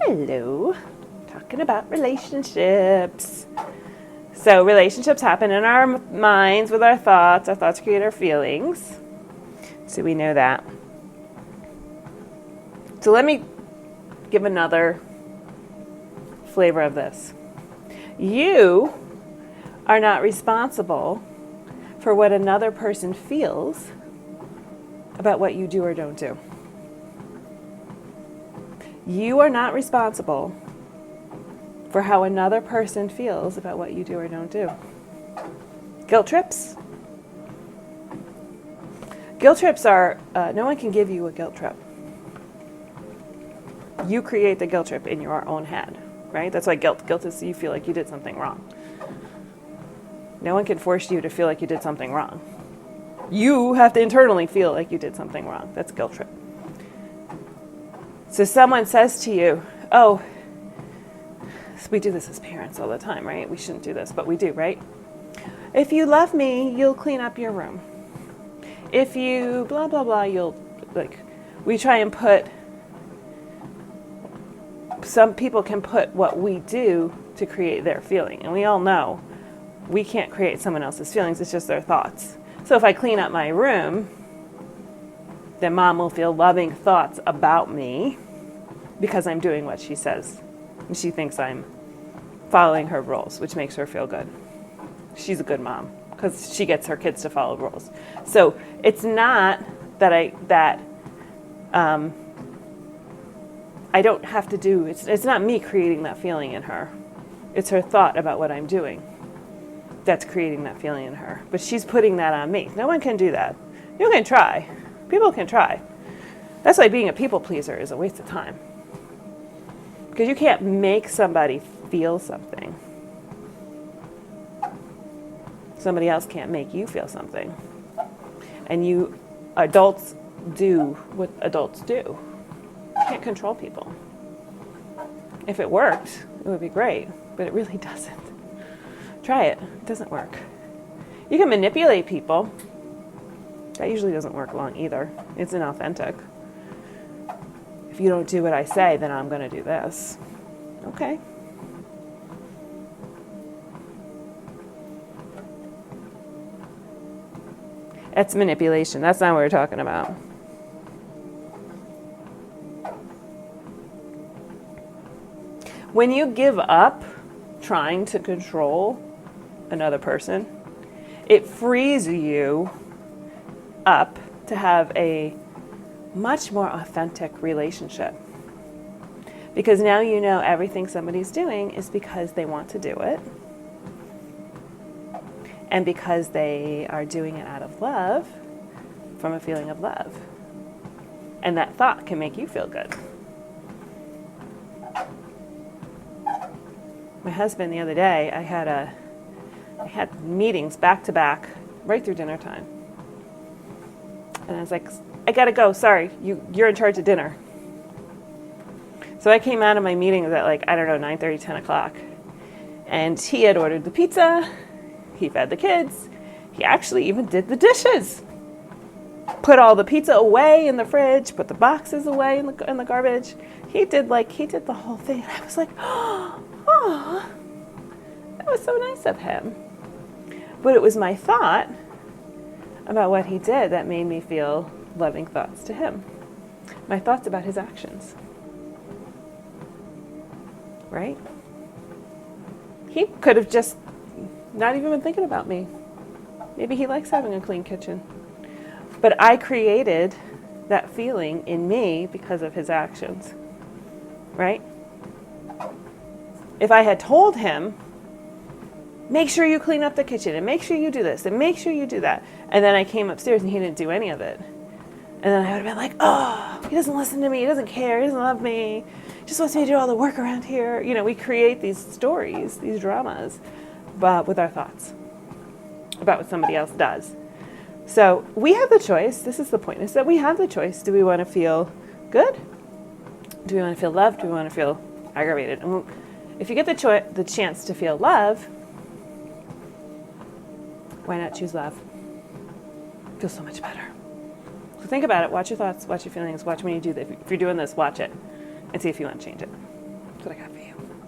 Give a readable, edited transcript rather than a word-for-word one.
Hello. Talking about relationships. So relationships happen in our minds with our thoughts. Our thoughts create our feelings. So we know that. So let me give another flavor of this. You are not responsible for what another person feels about what you do or don't do. You are not responsible for how another person feels about what you do or don't do. Guilt trips. Guilt trips are, no one can give you a guilt trip. You create the guilt trip in your own head, right? That's why guilt is you feel like you did something wrong. No one can force you to feel like you did something wrong. You have to internally feel like you did something wrong. That's a guilt trip. So someone says to you, oh, we do this as parents all the time, right? We shouldn't do this, but we do, right? If you love me, you'll clean up your room. If you blah, blah, blah, we try and put, some people can put what we do to create their feeling. And we all know we can't create someone else's feelings, it's just their thoughts. So if I clean up my room, then mom will feel loving thoughts about me because I'm doing what she says. And she thinks I'm following her rules, which makes her feel good. She's a good mom because she gets her kids to follow rules. So it's not that I don't have to do, it's not me creating that feeling in her. It's her thought about what I'm doing that's creating that feeling in her. But she's putting that on me. No one can do that. You can try. People can try. That's why being a people pleaser is a waste of time. Because you can't make somebody feel something. Somebody else can't make you feel something. And adults do what adults do. You can't control people. If it worked, it would be great, but it really doesn't. Try it. It doesn't work. You can manipulate people. That usually doesn't work long either. It's inauthentic. If you don't do what I say, then I'm going to do this. Okay. That's manipulation. That's not what we're talking about. When you give up trying to control another person, it frees you up to have a much more authentic relationship. Because now you know everything somebody's doing is because they want to do it. And because they are doing it out of love, from a feeling of love. And that thought can make you feel good. My husband the other day, I had meetings back to back right through dinner time. And I was like, I gotta go, sorry, you're in charge of dinner. So I came out of my meetings at 9:30, 10 o'clock. And he had ordered the pizza, he fed the kids, he actually even did the dishes. Put all the pizza away in the fridge, put the boxes away in the garbage. He did the whole thing. And I was like, oh, that was so nice of him. But it was my thought about what he did that made me feel loving thoughts to him. My thoughts about his actions. Right? He could have just not even been thinking about me. Maybe he likes having a clean kitchen. But I created that feeling in me because of his actions. Right? If I had told him, make sure you clean up the kitchen, and make sure you do this, and make sure you do that, and then I came upstairs and he didn't do any of it, and then I would have been like, oh, he doesn't listen to me, he doesn't care, he doesn't love me, he just wants me to do all the work around here. You know, we create these stories, these dramas, but with our thoughts about what somebody else does. So we have the choice. This is the point, is that we have the choice. Do we want to feel good? Do we want to feel loved? Do we want to feel aggravated? And if you get the chance to feel love, why not choose love? It feels so much better. So think about it. Watch your thoughts. Watch your feelings. Watch when you do this. If you're doing this, watch it and see if you want to change it. what I got for you.